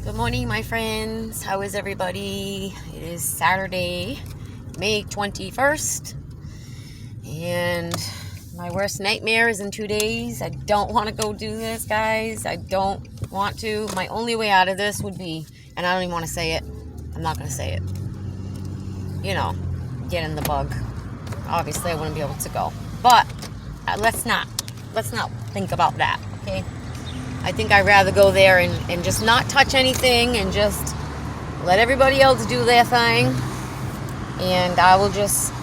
Good morning, my friends. How is everybody? It is Saturday, May 21st, and my worst nightmare is in 2 days. I don't want to go do this, guys. I don't want to. My only way out of this would be, and I don't even want to say it. I'm not going to say it. Get in the bug. Obviously, I wouldn't be able to go. But let's not think about that, okay? I think I'd rather go there and just not touch anything and just let everybody else do their thing. And I will just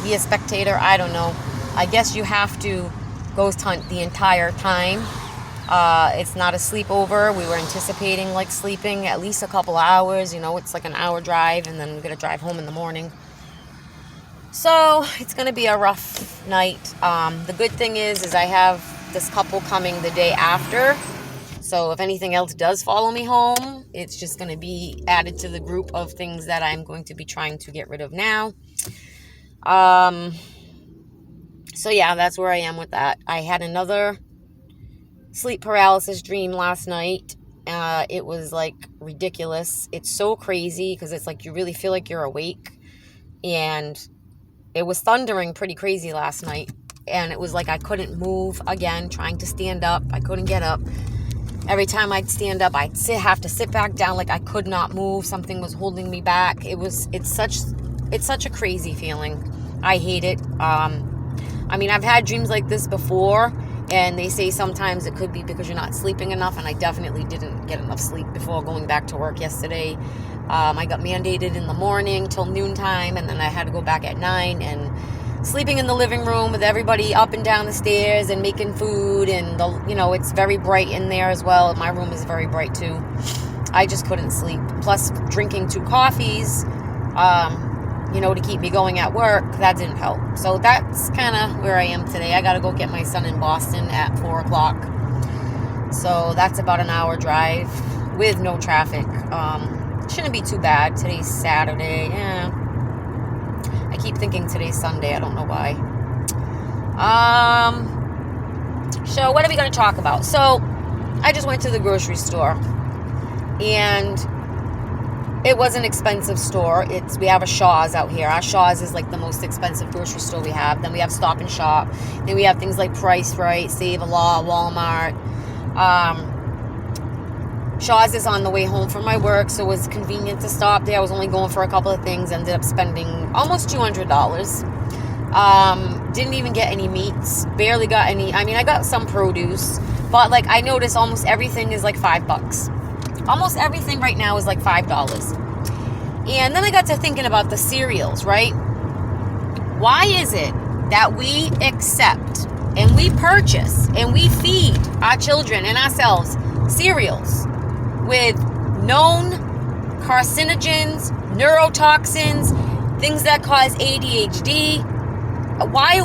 be a spectator. I don't know. I guess you have to ghost hunt the entire time. It's not a sleepover. We were anticipating sleeping at least a couple hours. It's like an hour drive, and then we're going to drive home in the morning. So it's going to be a rough night. The good thing is I have this couple coming the day after. So if anything else does follow me home, it's just going to be added to the group of things that I'm going to be trying to get rid of now. So yeah, that's where I am with that. I had another sleep paralysis dream last night. It was ridiculous. It's so crazy because it's you really feel like you're awake. And it was thundering pretty crazy last night. And it was I couldn't move again, trying to stand up. I couldn't get up. Every time I'd stand up, I'd have to sit back down. I could not move. Something was holding me back. It's such a crazy feeling. I hate it. I've had dreams like this before, and they say sometimes it could be because you're not sleeping enough, and I definitely didn't get enough sleep before going back to work yesterday. I got mandated in the morning till noontime, and then I had to go back at 9, and sleeping in the living room with everybody up and down the stairs and making food, and it's very bright in there as well. My room is very bright too. I just couldn't sleep. Plus drinking 2 coffees, to keep me going at work, that didn't help. So that's kind of where I am today. I got to go get my son in Boston at 4 o'clock. So that's about an hour drive with no traffic. Shouldn't be too bad. Today's Saturday. Yeah. I keep thinking today's Sunday. I don't know why. So what are we going to talk about? So I just went to the grocery store, and it was an expensive store. We have a Shaw's out here. Our Shaw's is the most expensive grocery store we have. Then we have Stop and Shop. Then we have things like Price Right, Save-A-Lot, Walmart. Shaw's is on the way home from my work, so it was convenient to stop there. I was only going for a couple of things. Ended up spending almost $200. Didn't even get any meats. Barely got any. I got some produce, but I noticed almost everything is $5. Almost everything right now is $5. And then I got to thinking about the cereals, right? Why is it that we accept and we purchase and we feed our children and ourselves cereals with known carcinogens, neurotoxins, things that cause ADHD? Why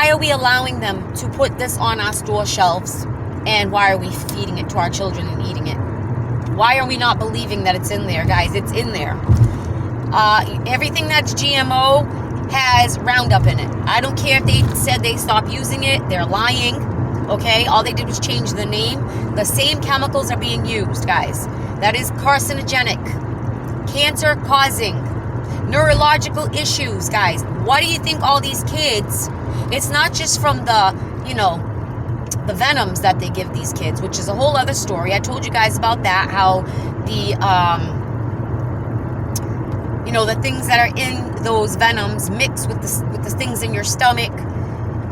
are we allowing them to put this on our store shelves? And why are we feeding it to our children and eating it? Why are we not believing that it's in there, guys? It's in there. Everything that's GMO has Roundup in it. I don't care if they said they stopped using it. They're lying. Okay? All they did was change the name. The same chemicals are being used, guys. That is carcinogenic. Cancer-causing. Neurological issues, guys. Why do you think all these kids... It's not just from the venoms that they give these kids, which is a whole other story. I told you guys about that, how the the things that are in those venoms mix with the things in your stomach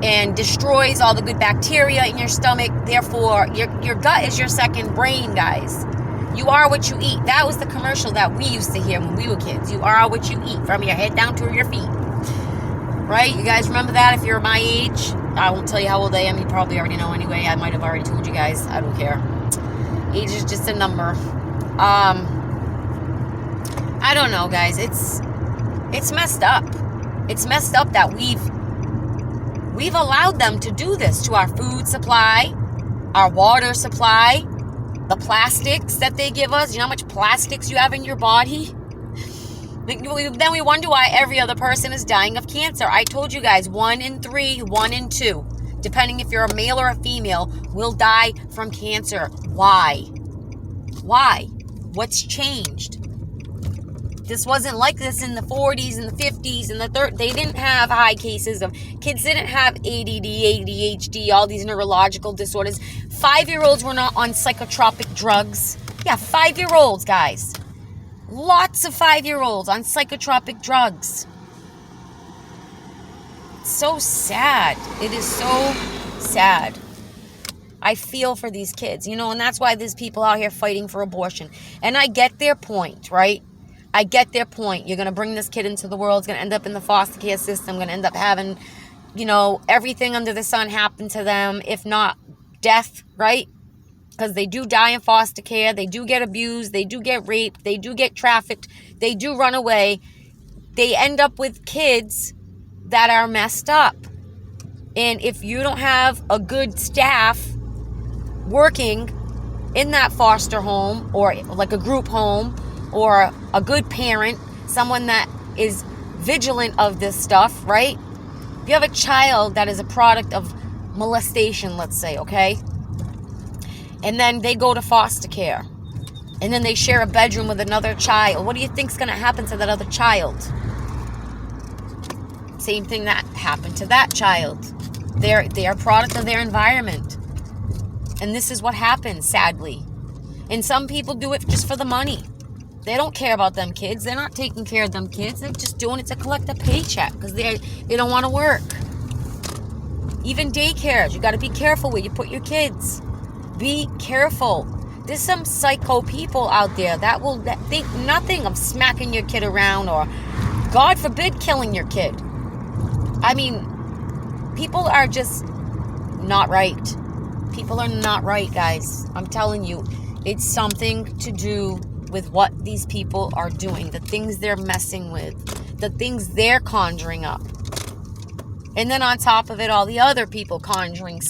and destroys all the good bacteria in your stomach. Therefore, your gut is your second brain, guys. You are what you eat. That was the commercial that we used to hear when we were kids. You are what you eat, from your head down to your feet. Right? You guys remember that if you're my age? I won't tell you how old I am. You probably already know anyway. I might have already told you guys. I don't care. Age is just a number. I don't know, guys. It's messed up. It's messed up that we've allowed them to do this to our food supply, our water supply, the plastics that they give us. You know how much plastics you have in your body? Then we wonder why every other person is dying of cancer. I told you guys, 1 in 3, 1 in 2, depending if you're a male or a female, will die from cancer. Why? Why? What's changed? This wasn't like this in the 40s and the 50s and the 30s. They didn't have high cases of, kids didn't have ADD, ADHD, all these neurological disorders. 5-year-olds were not on psychotropic drugs. Yeah, 5-year-olds, guys. Lots of 5-year-olds on psychotropic drugs. It's so sad. It is so sad. I feel for these kids, and that's why there's people out here fighting for abortion. And I get their point, right? I get their point. You're going to bring this kid into the world. It's going to end up in the foster care system. Going to end up having, everything under the sun happen to them. If not death, right? Because they do die in foster care. They do get abused. They do get raped. They do get trafficked. They do run away. They end up with kids that are messed up. And if you don't have a good staff working in that foster home or like a group home, or a good parent, someone that is vigilant of this stuff, right? If you have a child that is a product of molestation, let's say, okay? And then they go to foster care. And then they share a bedroom with another child. What do you think's going to happen to that other child? Same thing that happened to that child. They're a product of their environment. And this is what happens, sadly. And some people do it just for the money. They don't care about them kids. They're not taking care of them kids. They're just doing it to collect a paycheck because they don't want to work. Even daycares, you got to be careful where you put your kids. Be careful. There's some psycho people out there that think nothing of smacking your kid around or, God forbid, killing your kid. I mean, people are just not right. People are not right, guys. I'm telling you, it's something to do with what these people are doing, the things they're messing with, the things they're conjuring up. And then on top of it, all the other people conjuring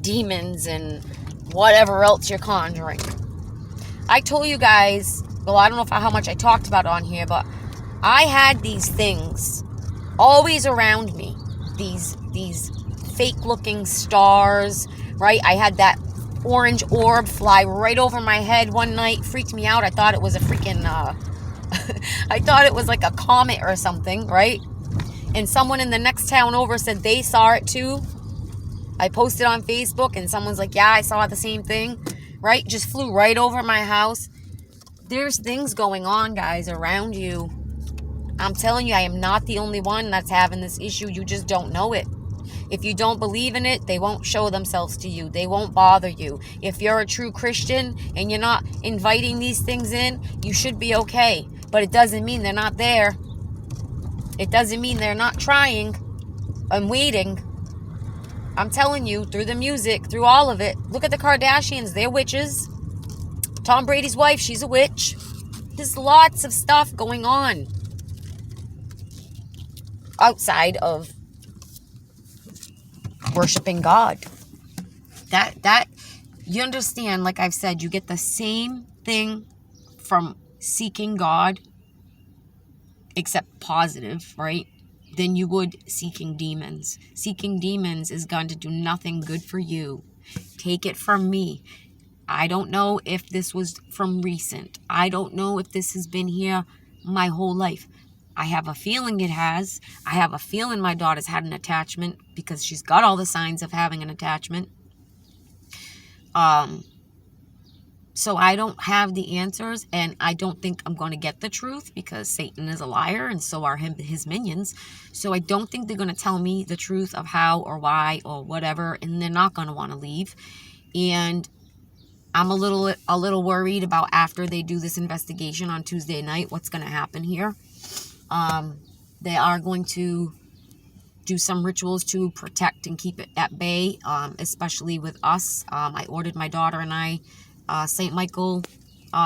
demons and whatever else you're conjuring. I told you guys, well, I don't know how much I talked about it on here, but I had these things always around me, these fake looking stars, right? I had that orange orb fly right over my head one night. Freaked me out. I thought it was a freaking I thought it was like a comet or something, right? And someone in the next town over said they saw it too. I posted on Facebook and someone's like, yeah, I saw the same thing, right? Just flew right over my house. There's things going on, guys, around you. I'm telling you, I am not the only one that's having this issue. You just don't know it. If you don't believe in it, they won't show themselves to you. They won't bother you. If you're a true Christian and you're not inviting these things in, you should be okay. But it doesn't mean they're not there. It doesn't mean they're not trying and waiting. I'm telling you, through the music, through all of it. Look at the Kardashians. They're witches. Tom Brady's wife, she's a witch. There's lots of stuff going on outside of worshiping God. That you understand, like I've said, you get the same thing from seeking God, except positive, right? Than you would seeking demons. Seeking demons is going to do nothing good for you. Take it from me. I don't know if this was from recent. I don't know if this has been here my whole life. I have a feeling it has. I have a feeling my daughter's had an attachment because she's got all the signs of having an attachment. So I don't have the answers, and I don't think I'm going to get the truth because Satan is a liar, and so are his minions. So I don't think they're going to tell me the truth of how or why or whatever, and they're not going to want to leave. And I'm a little worried about after they do this investigation on Tuesday night, what's going to happen here. They are going to do some rituals to protect and keep it at bay, especially with us. I ordered my daughter and I St. Michael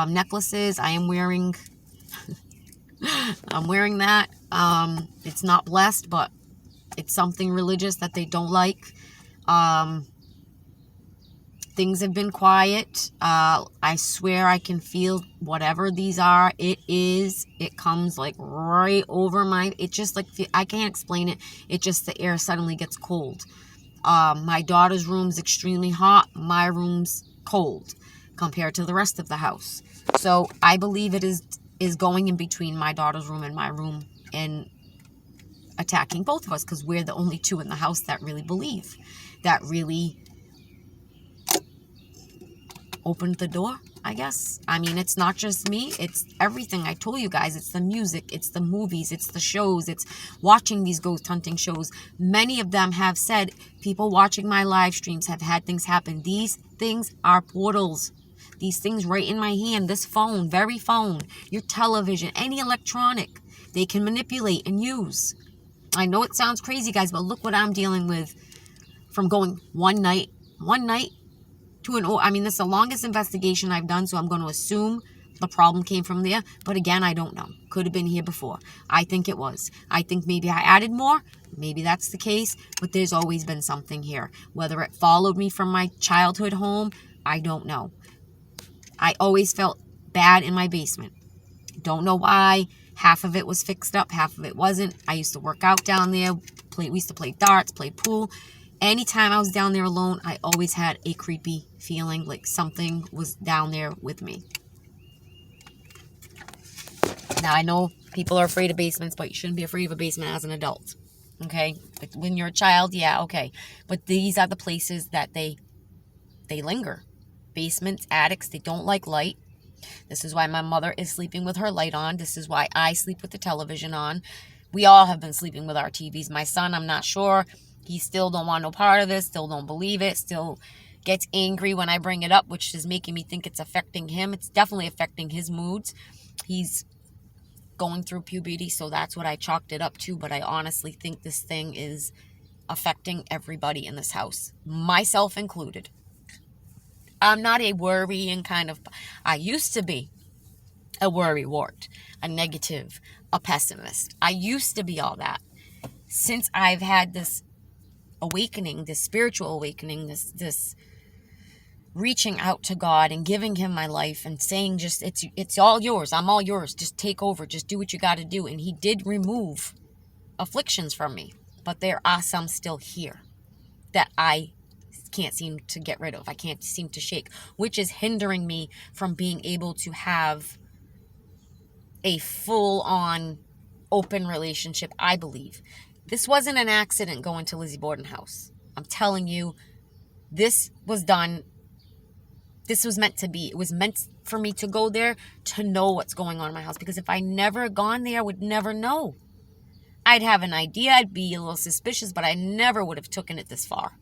necklaces. I am wearing I'm wearing that. It's not blessed, but it's something religious that they don't like. Things have been quiet. I swear I can feel whatever these are. It comes like right over it just like, I can't explain it. It just, the air suddenly gets cold. My daughter's room's extremely hot. My room's cold. compared to the rest of the house. So I believe it is going in between my daughter's room and my room and attacking both of us, because we're the only two in the house that really believe, that really opened the door, I guess. I mean, it's not just me, it's everything. I told you guys, it's the music, it's the movies, it's the shows, it's watching these ghost hunting shows. Many of them have said, people watching my live streams have had things happen. These things are portals. These things right in my hand, this phone, very phone, your television, any electronic, they can manipulate and use. I know it sounds crazy, guys, but look what I'm dealing with from going one night to this is the longest investigation I've done, so I'm going to assume the problem came from there. But again, I don't know. Could have been here before. I think it was. I think maybe I added more. Maybe that's the case. But there's always been something here. Whether it followed me from my childhood home, I don't know. I always felt bad in my basement. Don't know why. Half of it was fixed up. Half of it wasn't. I used to work out down there. We used to play darts, play pool. Anytime I was down there alone, I always had a creepy feeling, like something was down there with me. Now, I know people are afraid of basements, but you shouldn't be afraid of a basement as an adult. Okay? When you're a child, yeah, okay. But these are the places that they linger. Basements, attics, they don't like light. This is why my mother is sleeping with her light on. This is why I sleep with the television on. We all have been sleeping with our TVs. My son, I'm not sure. He still don't want no part of this, still don't believe it, still gets angry when I bring it up, which is making me think it's affecting him. It's definitely affecting his moods. He's going through puberty, so that's what I chalked it up to. But I honestly think this thing is affecting everybody in this house, myself included. I'm not a worrying kind of... I used to be a worrywart, a negative, a pessimist. I used to be all that. Since I've had this awakening, this spiritual awakening, this reaching out to God and giving him my life and saying, just it's all yours, I'm all yours, just take over, just do what you got to do. And he did remove afflictions from me, but there are some still here that I can't seem to get rid of. I can't seem to shake, which is hindering me from being able to have a full-on open relationship, I believe. This wasn't an accident going to Lizzie Borden house. I'm telling you, this was done. This was meant to be. It was meant for me to go there to know what's going on in my house. Because if I never gone there, I would never know. I'd have an idea. I'd be a little suspicious, but I never would have taken it this far.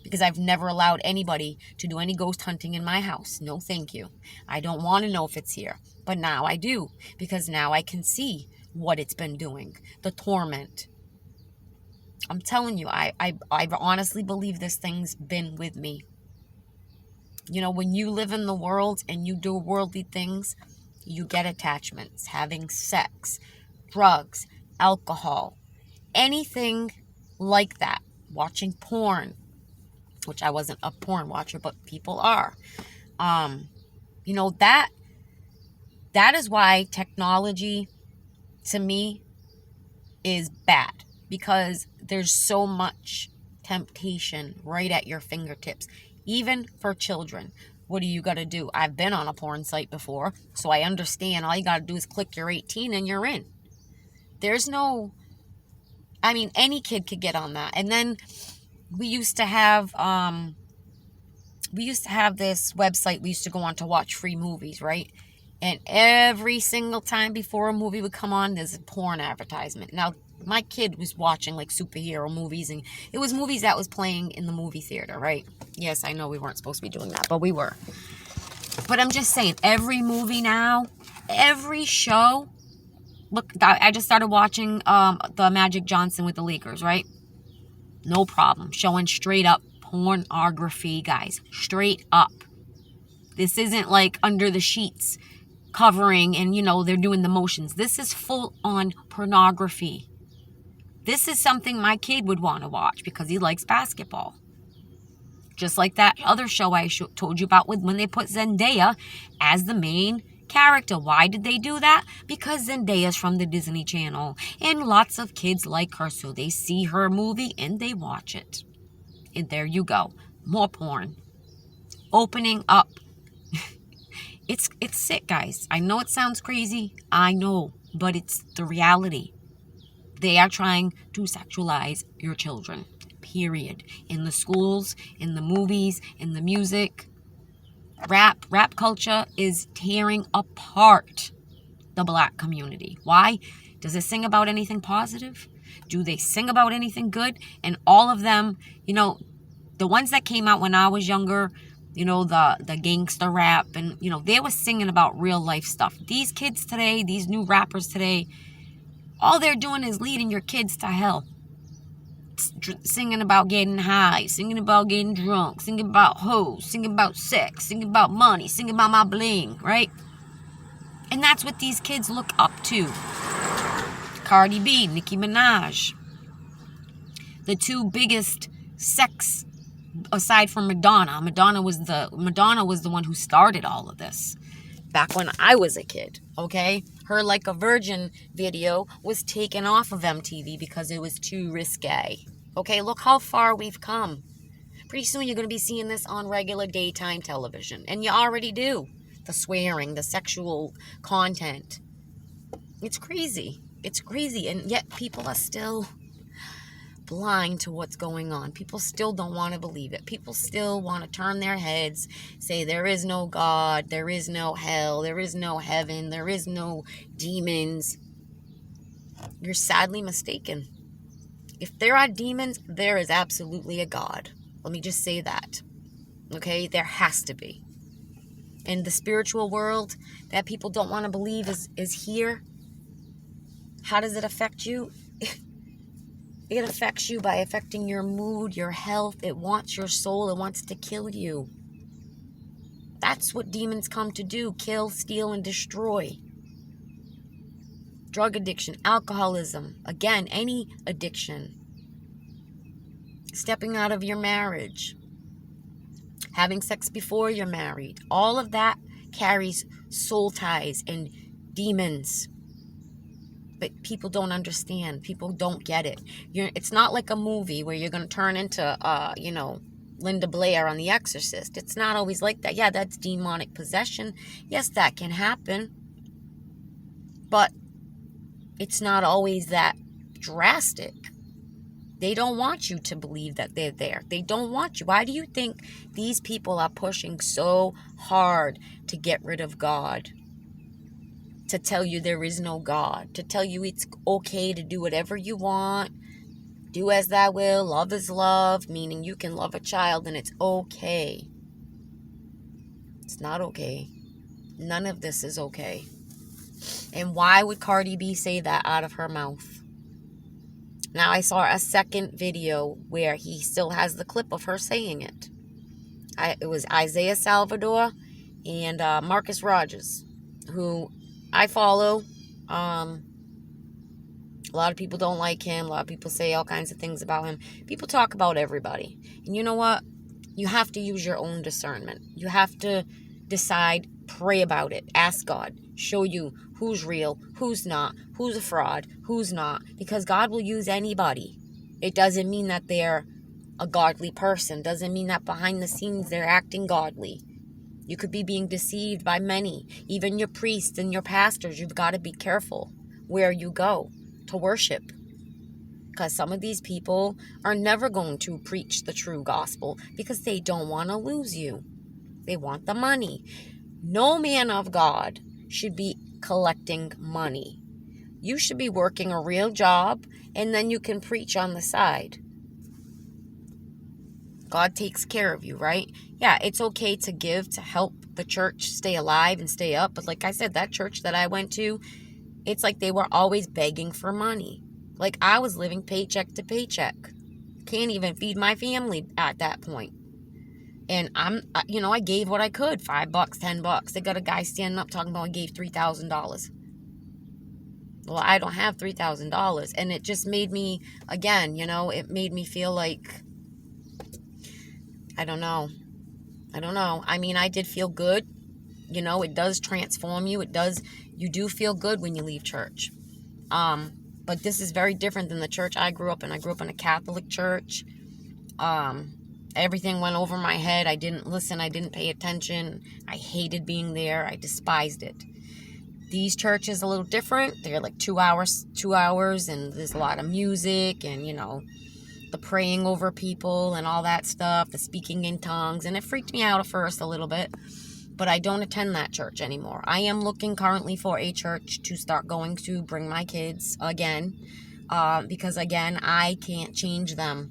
Because I've never allowed anybody to do any ghost hunting in my house. No, thank you. I don't want to know if it's here. But now I do. Because now I can see what it's been doing. The torment. I'm telling you, I honestly believe this thing's been with me. You know, when you live in the world and you do worldly things, you get attachments. Having sex, drugs, alcohol, anything like that. Watching porn, which I wasn't a porn watcher, but people are. You know, that is why technology, to me, is bad. Because there's so much temptation right at your fingertips, even for children. What do you got to do? I've been on a porn site before, so I understand. All you got to do is click you're 18 and you're in. There's no... I mean, any kid could get on that. And then we used to have this website we used to go on to watch free movies, right? And every single time before a movie would come on, there's a porn advertisement. Now, my kid was watching like superhero movies, and it was movies that was playing in the movie theater, right? Yes, I know we weren't supposed to be doing that, but we were. But I'm just saying, every movie now, every show, look, I just started watching the Magic Johnson with the Lakers, right? No problem. Showing straight up pornography, guys. Straight up. This isn't like under the sheets covering and, you know, they're doing the motions. This is full on pornography. This is something my kid would want to watch because he likes basketball. Just like that other show I told you about when they put Zendaya as the main character. Why did they do that? Because Zendaya's from the Disney Channel. And lots of kids like her, so they see her movie and they watch it. And there you go. More porn. Opening up It's sick, guys. I know it sounds crazy. I know, but it's the reality. They are trying to sexualize your children, period. In the schools, in the movies, in the music. Rap culture is tearing apart the Black community. Why? Does it sing about anything positive? Do they sing about anything good? And all of them, the ones that came out when I was younger, the gangster rap, and, they were singing about real life stuff. These kids today, these new rappers today, all they're doing is leading your kids to hell. Singing about getting high, singing about getting drunk, singing about hoes, singing about sex, singing about money, singing about my bling, right? And that's what these kids look up to. Cardi B, Nicki Minaj. The two biggest sex, aside from Madonna. Madonna was the one who started all of this. Back when I was a kid, okay? Her Like a Virgin video was taken off of MTV because it was too risque. Okay, look how far we've come. Pretty soon you're going to be seeing this on regular daytime television. And you already do. The swearing, the sexual content. It's crazy. It's crazy. And yet people are still blind to what's going on. People still don't want to believe it. People still want to turn their heads, say there is no God, there is no hell, there is no heaven, there is no demons. You're sadly mistaken. If there are demons, there is absolutely a God. Let me just say that. Okay? There has to be. And the spiritual world that people don't want to believe is here. How does it affect you? It affects you by affecting your mood, your health. It wants your soul. It wants to kill you. That's what demons come to do. Kill, steal, and destroy. Drug addiction, alcoholism. Again, any addiction. Stepping out of your marriage. Having sex before you're married. All of that carries soul ties and demons. But people don't understand. People don't get it. It's not like a movie where you're going to turn into, Linda Blair on The Exorcist. It's not always like that. Yeah, that's demonic possession. Yes, that can happen. But it's not always that drastic. They don't want you to believe that they're there. They don't want you. Why do you think these people are pushing so hard to get rid of God? To tell you there is no God. To tell you it's okay to do whatever you want. Do as thou will. Love is love. Meaning you can love a child and it's okay. It's not okay. None of this is okay. And why would Cardi B say that out of her mouth? Now I saw a second video where he still has the clip of her saying it. It was Isaiah Salvador and Marcus Rogers, who I follow. A lot of people don't like him. A lot of people say all kinds of things about him. People talk about everybody. And you know what? You have to use your own discernment. You have to decide, pray about it, ask God, show you who's real, who's not, who's a fraud, who's not. Because God will use anybody. It doesn't mean that they're a godly person. Doesn't mean that behind the scenes they're acting godly. You could be being deceived by many, even your priests and your pastors. You've got to be careful where you go to worship. Because some of these people are never going to preach the true gospel because they don't want to lose you. They want the money. No man of God should be collecting money. You should be working a real job and then you can preach on the side. God takes care of you, right? Yeah, it's okay to give to help the church stay alive and stay up. But like I said, that church that I went to, it's like they were always begging for money. Like I was living paycheck to paycheck. Can't even feed my family at that point. And I gave what I could, $5, $10. They got a guy standing up talking about I gave $3,000. Well, I don't have $3,000. And it just made me, again, it made me feel like, I don't know. I mean, I did feel good. It does transform you. You do feel good when you leave church. But this is very different than the church I grew up in. I grew up in a Catholic church. Everything went over my head. I didn't listen. I didn't pay attention. I hated being there. I despised it. These churches are a little different. They're like 2 hours, and there's a lot of music and, the praying over people and all that stuff, the speaking in tongues. And it freaked me out at first a little bit, but I don't attend that church anymore. I am looking currently for a church to start going to, bring my kids again, because, again, I can't change them.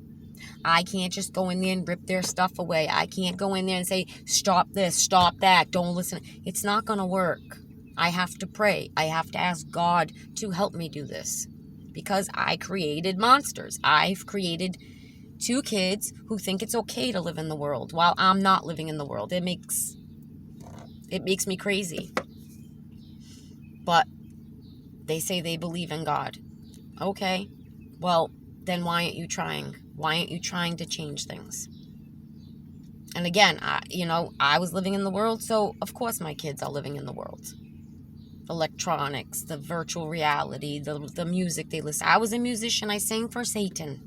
I can't just go in there and rip their stuff away. I can't go in there and say, stop this, stop that, don't listen. It's not going to work. I have to pray. I have to ask God to help me do this, because I created monsters. I've created 2 kids who think it's okay to live in the world while I'm not living in the world. It makes me crazy. But they say they believe in God. Okay, well, then why aren't you trying? Why aren't you trying to change things? And again, I was living in the world, so of course my kids are living in the world. Electronics, the virtual reality, the music they listen. I was a musician. I sang for Satan.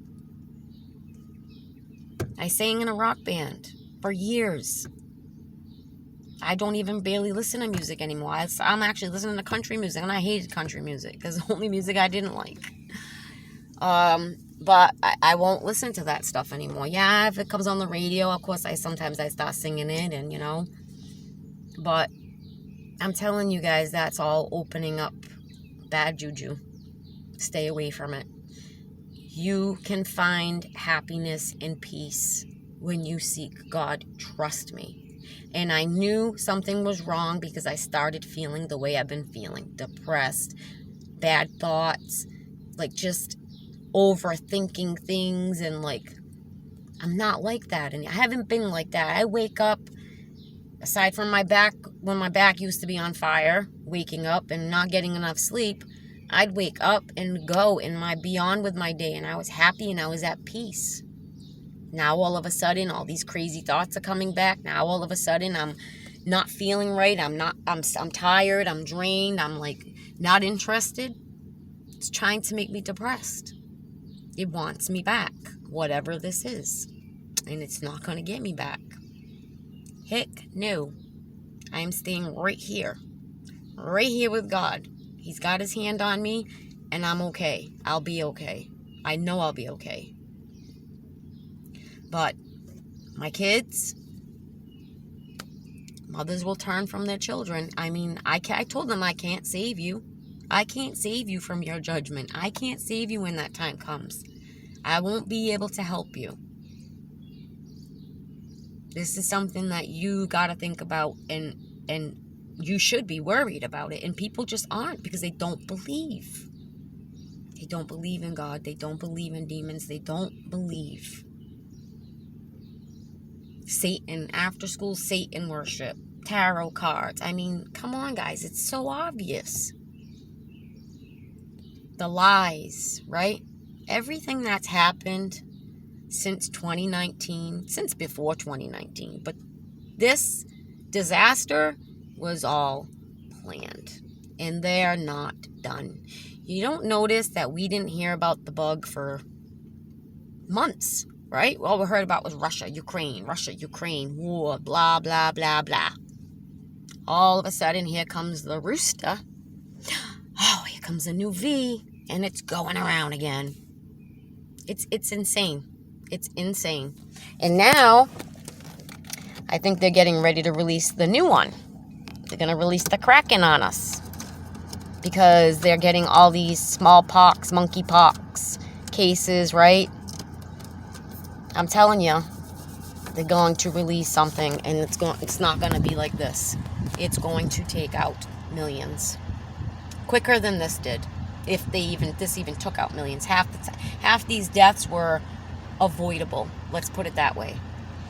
I sang in a rock band for years. I don't even barely listen to music anymore. I'm actually listening to country music, and I hated country music because the only music I didn't like. But I won't listen to that stuff anymore. Yeah, if it comes on the radio, of course, sometimes I start singing it, and but I'm telling you guys, that's all opening up bad juju. Stay away from it. You can find happiness and peace when you seek God. Trust me. And I knew something was wrong because I started feeling the way I've been feeling. Depressed, bad thoughts, like just overthinking things, and like, I'm not like that. And I haven't been like that. I wake up, aside from my back, when my back used to be on fire, waking up and not getting enough sleep, I'd wake up and go be on with my day, and I was happy and I was at peace. Now all of a sudden, all these crazy thoughts are coming back. Now all of a sudden, I'm not feeling right. I'm tired. I'm drained. I'm like not interested. It's trying to make me depressed. It wants me back, whatever this is, and it's not going to get me back. Heck no. I am staying right here with God. He's got his hand on me, and I'm okay. I'll be okay. I know I'll be okay. But my kids, mothers will turn from their children. I mean, I told them I can't save you. I can't save you from your judgment. I can't save you when that time comes. I won't be able to help you. This is something that you got to think about, and you should be worried about it. And people just aren't, because they don't believe. They don't believe in God. They don't believe in demons. They don't believe. Satan, after school Satan worship, tarot cards. I mean, come on, guys. It's so obvious. The lies, right? Everything that's happened since 2019, since before 2019, but this disaster was all planned, and they're not done. You don't notice that we didn't hear about the bug for months, right? All we heard about was Russia, Ukraine, war, blah, blah, blah, blah. All of a sudden, here comes the rooster. Oh, here comes a new V, and it's going around again. It's insane. It's insane. And now, I think they're getting ready to release the new one. They're going to release the Kraken on us, because they're getting all these smallpox, monkeypox cases, right? I'm telling you, they're going to release something, and it's not going to be like this. It's going to take out millions quicker than this did. If this even took out millions. Half these deaths were avoidable. Let's put it that way.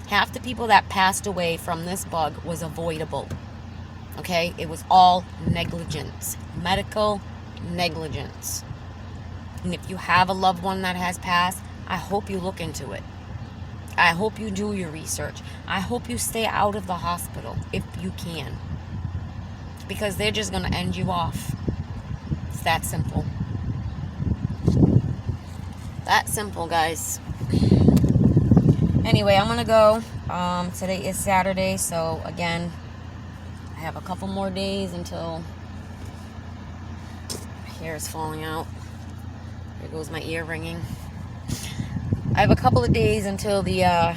Half the people that passed away from this bug was avoidable. Okay? It was all negligence. Medical negligence. And if you have a loved one that has passed, I hope you look into it. I hope you do your research. I hope you stay out of the hospital if you can. Because they're just going to end you off. It's that simple. That simple, guys. Anyway, I'm gonna go. Today is Saturday, so again, I have a couple more days until my hair is falling out. There goes my ear ringing. I have a couple of days until the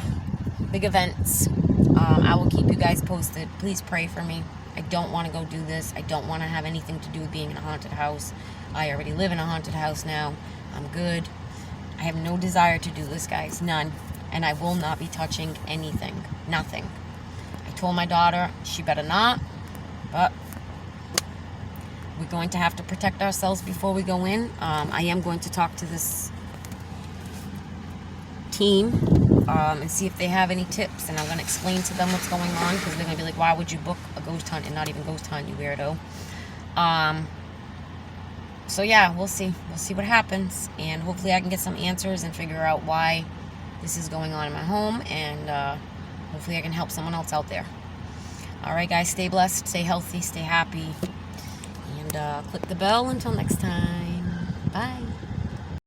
big events. I will keep you guys posted. Please pray for me. I don't want to go do this. I don't want to have anything to do with being in a haunted house. I already live in a haunted house now. I'm good. I have no desire to do this, guys. None. And I will not be touching anything. Nothing. I told my daughter she better not. But we're going to have to protect ourselves before we go in. I am going to talk to this team and see if they have any tips. And I'm going to explain to them what's going on. Because they're going to be like, why would you book a ghost hunt and not even ghost hunt, you weirdo? So yeah, we'll see. We'll see what happens. And hopefully I can get some answers and figure out why this is going on in my home, and hopefully I can help someone else out there. Alright guys, stay blessed, stay healthy, stay happy, and click the bell until next time.